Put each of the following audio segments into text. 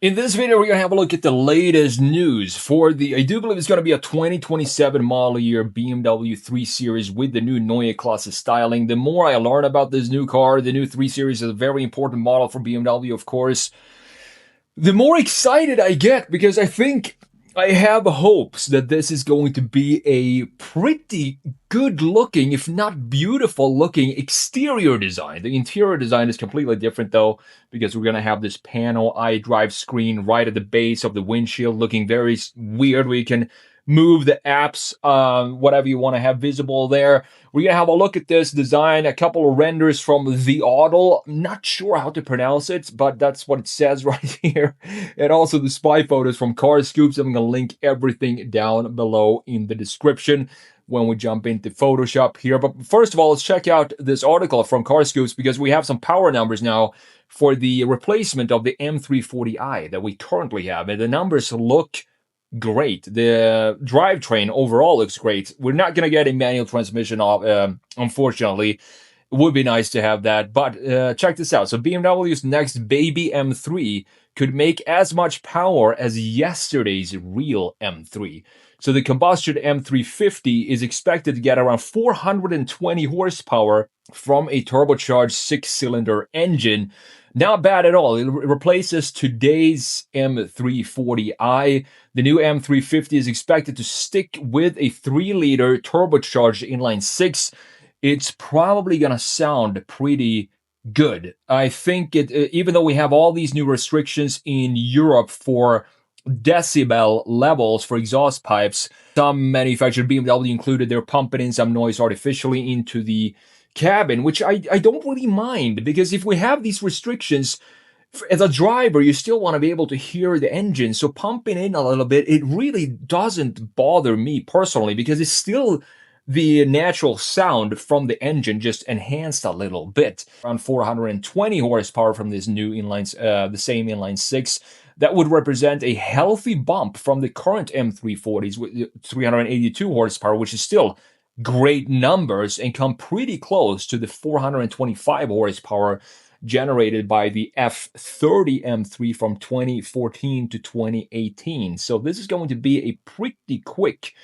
In this video, we're going to have a look at the latest news for I do believe it's going to be a 2027 model year BMW 3 Series with the new Neue Klasse styling. The more I learn about this new car, the new 3 Series is a very important model for BMW, of course, the more excited I get because I think I have hopes that this is going to be a pretty good looking, if not beautiful looking exterior design. The interior design is completely different though, because we're going to have this panel iDrive screen right at the base of the windshield looking very weird. We can move the apps, whatever you want to have visible there. We're going to have a look at this design, a couple of renders from the Auto. I'm not sure how to pronounce it, but that's what it says right here. And also the spy photos from Car Scoops. I'm going to link everything down below in the description when we jump into Photoshop here. But first of all, let's check out this article from Car Scoops because we have some power numbers now for the replacement of the M340i that we currently have. And the numbers look great. The drivetrain overall looks great. We're not going to get a manual transmission, unfortunately. It would be nice to have that, but check this out. So BMW's next baby M3 could make as much power as yesterday's real M3. So the combustion M350 is expected to get around 420 horsepower from a turbocharged six-cylinder engine. Not bad at all. It replaces today's M340i. The new M350 is expected to stick with a 3-liter turbocharged inline 6. It's probably going to sound pretty good. I think even though we have all these new restrictions in Europe for decibel levels for exhaust pipes, some manufacturers, BMW included, they're pumping in some noise artificially into the cabin, which I don't really mind, because if we have these restrictions, as a driver, you still want to be able to hear the engine. So pumping in a little bit, it really doesn't bother me personally, because it's still the natural sound from the engine, just enhanced a little bit. Around 420 horsepower from this new inline, the same inline 6. That would represent a healthy bump from the current M340s with 382 horsepower, which is still great numbers and come pretty close to the 425 horsepower generated by the F30 M3 from 2014 to 2018. So this is going to be a pretty quick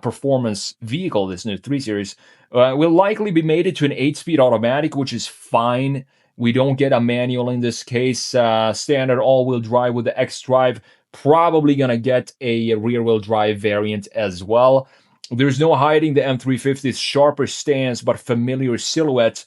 performance vehicle, this new 3 Series. Will likely be mated to an 8-speed automatic, which is fine. We don't get a manual in this case. Standard all-wheel drive with the xDrive. Probably going to get a rear-wheel drive variant as well. There's no hiding the M350's sharper stance, but familiar silhouette.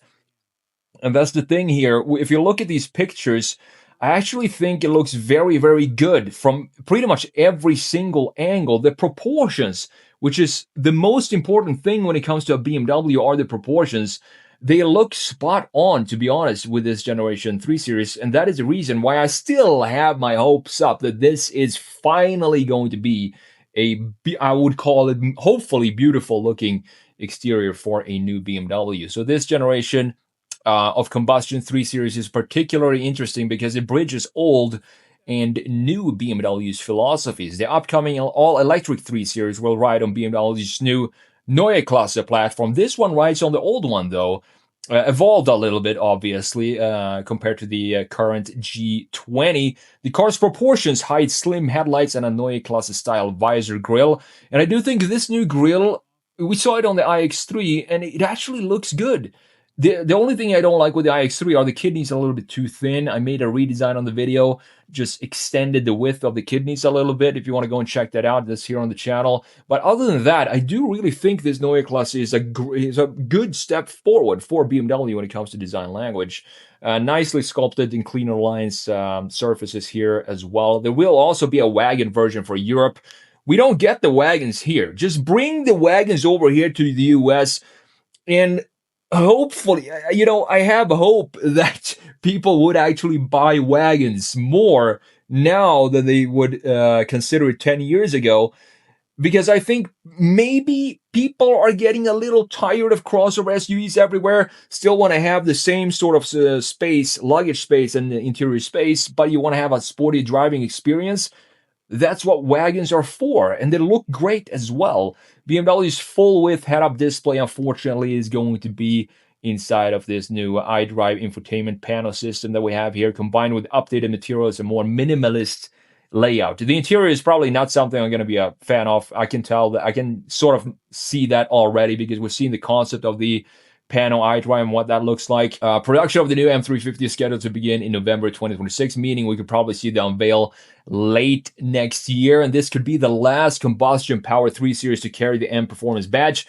And that's the thing here. If you look at these pictures, I actually think it looks very, very good from pretty much every single angle. The proportions, which is the most important thing when it comes to a BMW, are the proportions. They look spot on, to be honest, with this Generation 3 Series. And that is the reason why I still have my hopes up that this is finally going to be I would call it, hopefully, beautiful looking exterior for a new BMW. So this generation of combustion 3 Series is particularly interesting because it bridges old and new BMW's philosophies. The upcoming all-electric 3 Series will ride on BMW's new Neue Klasse platform. This one rides on the old one, though. Evolved a little bit, obviously, compared to the current G20. The car's proportions hide slim headlights and a Neue Klasse style visor grille. And I do think this new grille, we saw it on the iX3, and it actually looks good. The only thing I don't like with the iX3 are the kidneys a little bit too thin. I made a redesign on the video, just extended the width of the kidneys a little bit. If you want to go and check that out, that's here on the channel. But other than that, I do really think this Neue Klasse is a good step forward for BMW when it comes to design language. Nicely sculpted in cleaner lines, surfaces here as well. There will also be a wagon version for Europe. We don't get the wagons here. Just bring the wagons over here to the US, and hopefully, I have hope that people would actually buy wagons more now than they would consider it 10 years ago, because I think maybe people are getting a little tired of crossover SUVs everywhere, still want to have the same sort of space, luggage space and interior space, but you want to have a sporty driving experience. That's what wagons are for, and they look great as well. BMW's full-width head-up display, unfortunately, is going to be inside of this new iDrive infotainment panel system that we have here, combined with updated materials and more minimalist layout. The interior is probably not something I'm going to be a fan of. I can tell that, I can sort of see that already because we've seen the concept of the panel iDrive and what that looks like. Production of the new M350 is scheduled to begin in November 2026, meaning we could probably see the unveil late next year, and this could be the last combustion power 3 Series to carry the M Performance badge.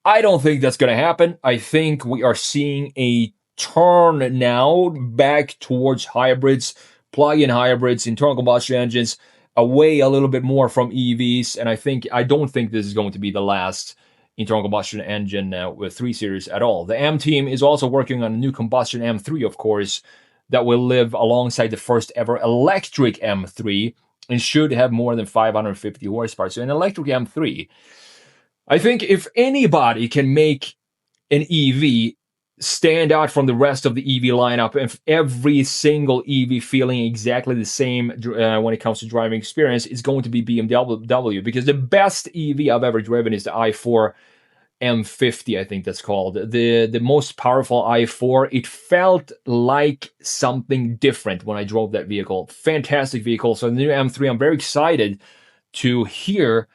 I don't think that's going to happen. I think we are seeing a turn now back towards hybrids, plug-in hybrids, internal combustion engines, away a little bit more from EVs, and I don't think this is going to be the last internal combustion engine with 3 Series at all. The M team is also working on a new combustion M3, of course, that will live alongside the first ever electric M3 and should have more than 550 horsepower. So an electric M3, I think if anybody can make an EV stand out from the rest of the EV lineup, and every single EV feeling exactly the same when it comes to driving experience, is going to be BMW, because the best EV I've ever driven is the i4 M50, I think that's called. The most powerful i4. It felt like something different when I drove that vehicle. Fantastic vehicle. So the new M3, I'm very excited to hear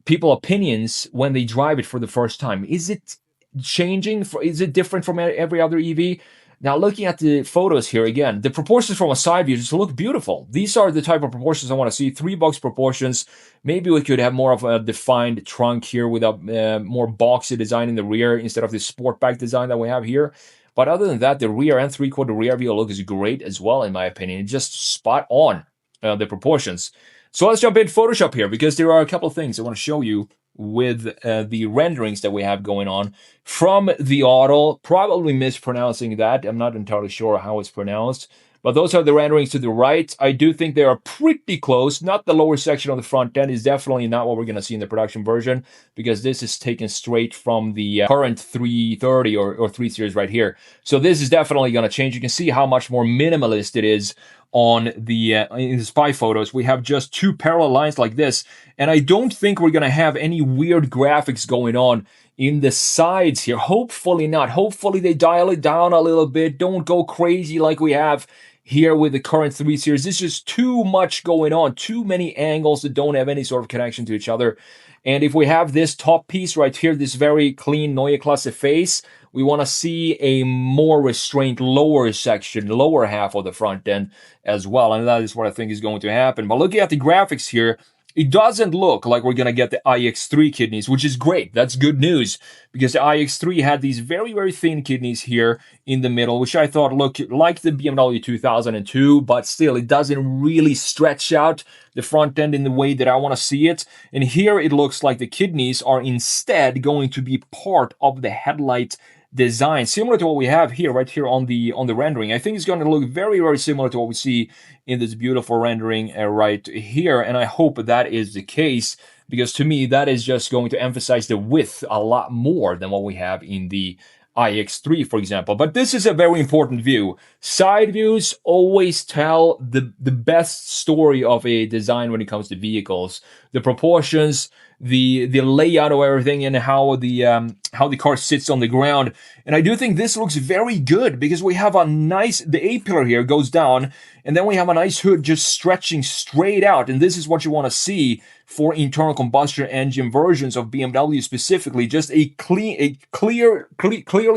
people's opinions when they drive it for the first time. Is it changing? Is it different from every other EV? Now, looking at the photos here again, the proportions from a side view just look beautiful. These are the type of proportions I want to see. 3-box proportions. Maybe we could have more of a defined trunk here with a more boxy design in the rear instead of the sportback design that we have here. But other than that, the rear and 3/4 rear view look is great as well, in my opinion. It's just spot on, the proportions. So let's jump in Photoshop here, because there are a couple of things I want to show you with the renderings that we have going on from the auto. Probably mispronouncing that. I'm not entirely sure how it's pronounced. But those are the renderings to the right. I do think they are pretty close. Not the lower section of the front end is definitely not what we're going to see in the production version, because this is taken straight from the current 330 or 3 Series right here. So this is definitely going to change. You can see how much more minimalist it is on the in the spy photos. We have just 2 parallel lines like this, and I don't think we're going to have any weird graphics going on in the sides here. Hopefully not. Hopefully they dial it down a little bit. Don't go crazy like we have here with the current 3 Series. This is too much going on. Too many angles that don't have any sort of connection to each other. And if we have this top piece right here, this very clean Neue Klasse face, we want to see a more restrained lower section, lower half of the front end as well. And that is what I think is going to happen. But looking at the graphics here, it doesn't look like we're going to get the iX3 kidneys, which is great. That's good news, because the iX3 had these very, very thin kidneys here in the middle, which I thought looked like the BMW 2002, but still, it doesn't really stretch out the front end in the way that I want to see it. And here it looks like the kidneys are instead going to be part of the headlight design, similar to what we have here, right here on the rendering. I think it's going to look very, very similar to what we see in this beautiful rendering right here, and I hope that is the case, because to me that is just going to emphasize the width a lot more than what we have in the iX3, for example. But this is a very important view. Side views always tell the best story of a design when it comes to vehicles. The proportions, the layout of everything, and how the car sits on the ground. And I do think this looks very good, because we have a nice, the A-pillar here goes down, and then we have a nice hood just stretching straight out. And this is what you want to see for internal combustion engine versions of BMW specifically. Just a clearly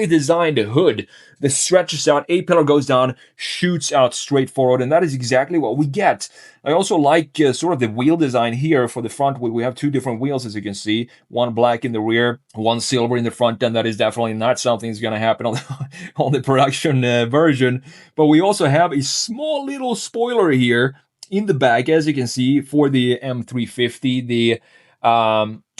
designed hood that stretches out. A-pillar goes down, shoots out straight forward, and that is exactly what we get. I also like sort of the wheel design here for the front. We have 2 different wheels, as you can see. One black in the rear, one silver in the front, and that is definitely not something that's going to happen on the production version. But we also have a small little spoiler here in the back, as you can see, for the M350,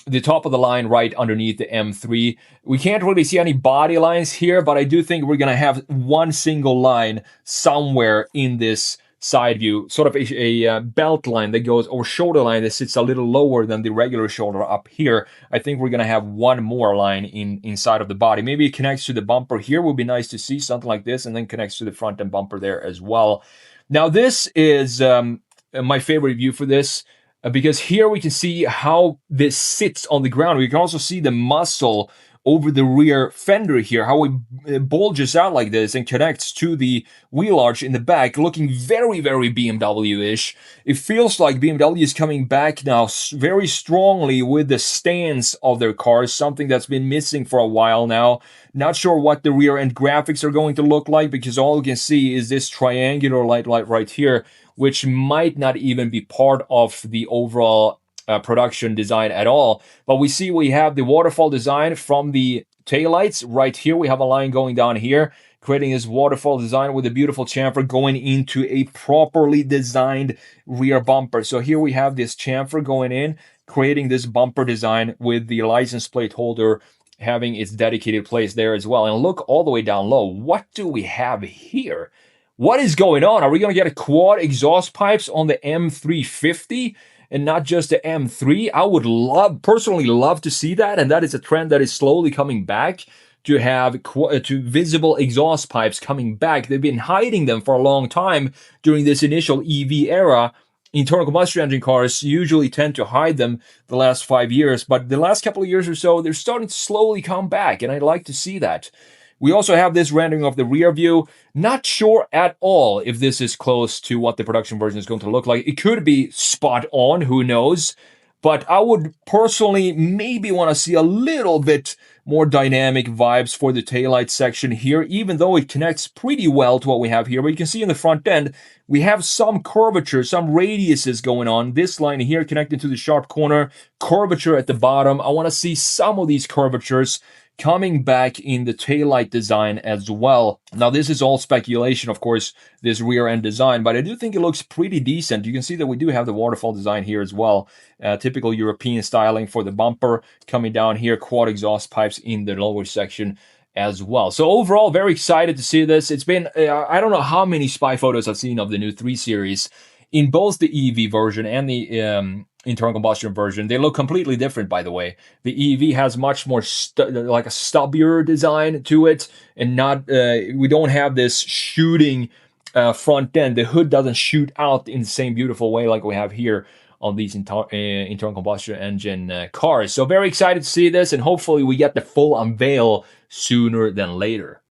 the top of the line right underneath the M3. We can't really see any body lines here, but I do think we're going to have one single line somewhere in this side view, sort of a belt line that goes, or shoulder line that sits a little lower than the regular shoulder up here. I think we're going to have one more line inside of the body. Maybe it connects to the bumper here. Would be nice to see something like this, and then connects to the front end bumper there as well. Now, this is my favorite view for this, because here we can see how this sits on the ground. We can also see the muscle over the rear fender here, how it bulges out like this and connects to the wheel arch in the back, looking very, very BMW-ish. It feels like BMW is coming back now very strongly with the stance of their cars, something that's been missing for a while now. Not sure what the rear end graphics are going to look like, because all you can see is this triangular light right here, which might not even be part of the overall production design at all. But we have the waterfall design from the taillights right here. We have a line going down here, creating this waterfall design with a beautiful chamfer going into a properly designed rear bumper. So here we have this chamfer going in, creating this bumper design with the license plate holder having its dedicated place there as well. And look all the way down low. What do we have here? What is going on? Are we going to get a quad exhaust pipes on the M350? And not just the M3. I would personally love to see that, and that is a trend that is slowly coming back, to have visible exhaust pipes coming back. They've been hiding them for a long time during this initial EV era. Internal combustion engine cars usually tend to hide them the last 5 years, but the last couple of years or so, they're starting to slowly come back, and I'd like to see that. We also have this rendering of the rear view. Not sure at all if this is close to what the production version is going to look like. It could be spot on, who knows? But I would personally maybe want to see a little bit more dynamic vibes for the taillight section here, even though it connects pretty well to what we have here. But you can see in the front end, we have some curvature, some radiuses going on. This line here connecting to the sharp corner, curvature at the bottom. I want to see some of these curvatures coming back in the taillight design as well. Now, this is all speculation, of course, this rear end design, but I do think it looks pretty decent. You can see that we do have the waterfall design here as well. Typical European styling for the bumper coming down here, quad exhaust pipes in the lower section as well. So overall, very excited to see this. It's been, I don't know how many spy photos I've seen of the new 3 Series in both the EV version and the internal combustion version. They look completely different, by the way. The EV has much more like a stubbier design to it, and not we don't have this shooting front end. The hood doesn't shoot out in the same beautiful way like we have here on these internal combustion engine cars. So very excited to see this, and hopefully we get the full unveil sooner than later.